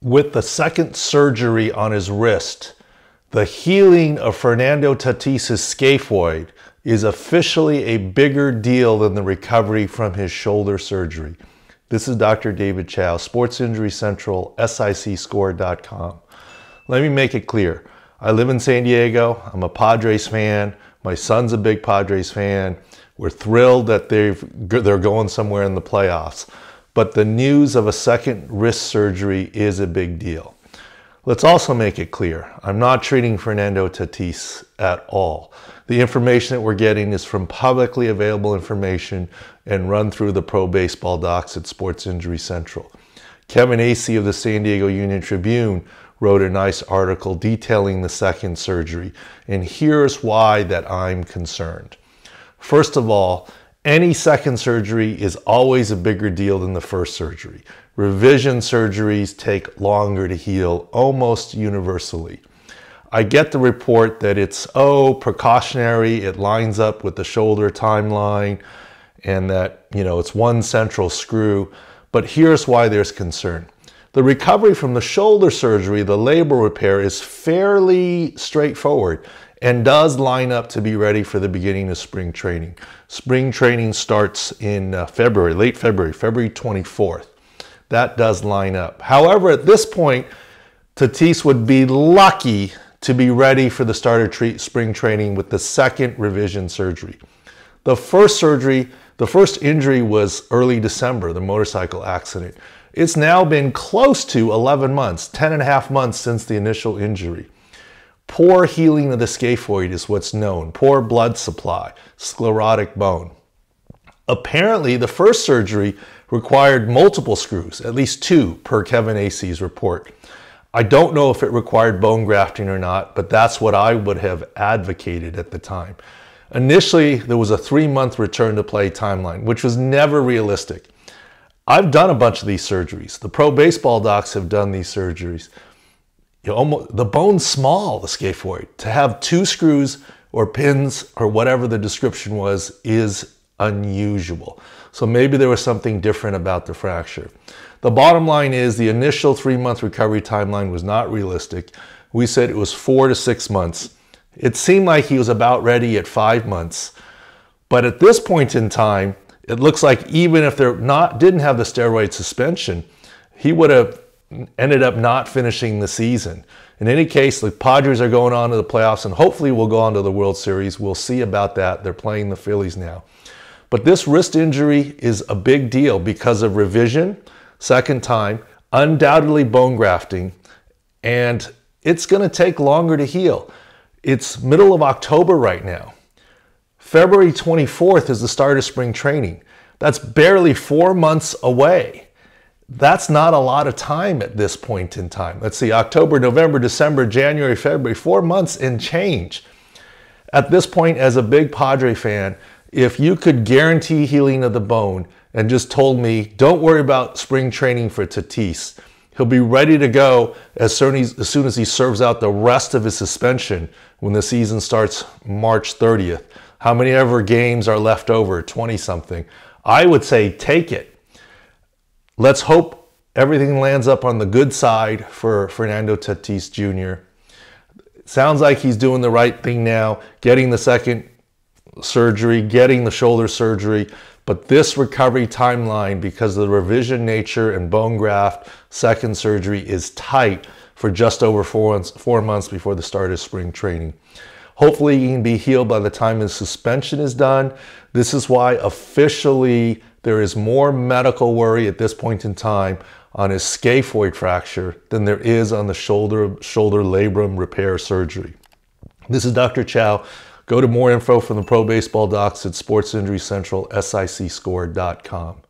With the second surgery on his wrist, the healing of Fernando Tatis' scaphoid is officially a bigger deal than the recovery from his shoulder surgery. This is Dr. David Chow, Sports Injury Central, SICScore.com. Let me make it clear. I live in San Diego. I'm a Padres fan. My son's a big Padres fan. We're thrilled that they're going somewhere in the playoffs. But the news of a second wrist surgery is a big deal. Let's also make it clear, I'm not treating Fernando Tatis at all. The information that we're getting is from publicly available information and run through the pro baseball docs at Sports Injury Central. Kevin Acee of the San Diego Union-Tribune wrote a nice article detailing the second surgery, and here's why that I'm concerned. First of all, any second surgery is always a bigger deal than the first surgery. Revision surgeries take longer to heal almost universally. I get the report that it's, precautionary, it lines up with the shoulder timeline, and that, it's one central screw. But here's why there's concern. The recovery from the shoulder surgery, the labral repair, is fairly straightforward and does line up to be ready for the beginning of spring training. Spring training starts in February, late February, February 24th. That does line up. However, at this point, Tatis would be lucky to be ready for the start of spring training with the second revision surgery. The first injury was early December, the motorcycle accident. It's now been close to 11 months, 10 and a half months since the initial injury. Poor healing of the scaphoid is what's known. Poor blood supply, sclerotic bone. Apparently, the first surgery required multiple screws, at least 2 per Kevin Acee's report. I don't know if it required bone grafting or not, but that's what I would have advocated at the time. Initially, there was a 3-month return to play timeline, which was never realistic. I've done a bunch of these surgeries. The pro baseball docs have done these surgeries. The bone's small, the scaphoid. To have 2 screws or pins or whatever the description was is unusual. So maybe there was something different about the fracture. The bottom line is the initial 3-month recovery timeline was not realistic. We said it was 4 to 6 months. It seemed like he was about ready at 5 months. But at this point in time, it looks like even if they didn't have the steroid suspension, he would have ended up not finishing the season. In any case, the Padres are going on to the playoffs and hopefully will go on to the World Series. We'll see about that. They're playing the Phillies now. But this wrist injury is a big deal because of revision, second time, undoubtedly bone grafting, and it's going to take longer to heal. It's middle of October right now. February 24th is the start of spring training. That's barely 4 months away. That's not a lot of time at this point in time. Let's see, October, November, December, January, February, 4 months and change. At this point, as a big Padre fan, if you could guarantee healing of the bone and just told me, don't worry about spring training for Tatis, he'll be ready to go as soon as he serves out the rest of his suspension when the season starts March 30th. How many ever games are left over? 20-something. I would say take it. Let's hope everything lands up on the good side for Fernando Tatis Jr. Sounds like he's doing the right thing now, getting the second surgery, getting the shoulder surgery, but this recovery timeline, because of the revision nature and bone graft, second surgery is tight for just over 4 months before the start of spring training. Hopefully he can be healed by the time his suspension is done. This is why officially there is more medical worry at this point in time on his scaphoid fracture than there is on the shoulder labrum repair surgery. This is Dr. Chow. Go to more info from the pro baseball docs at Sports Injury Central, SICScore.com.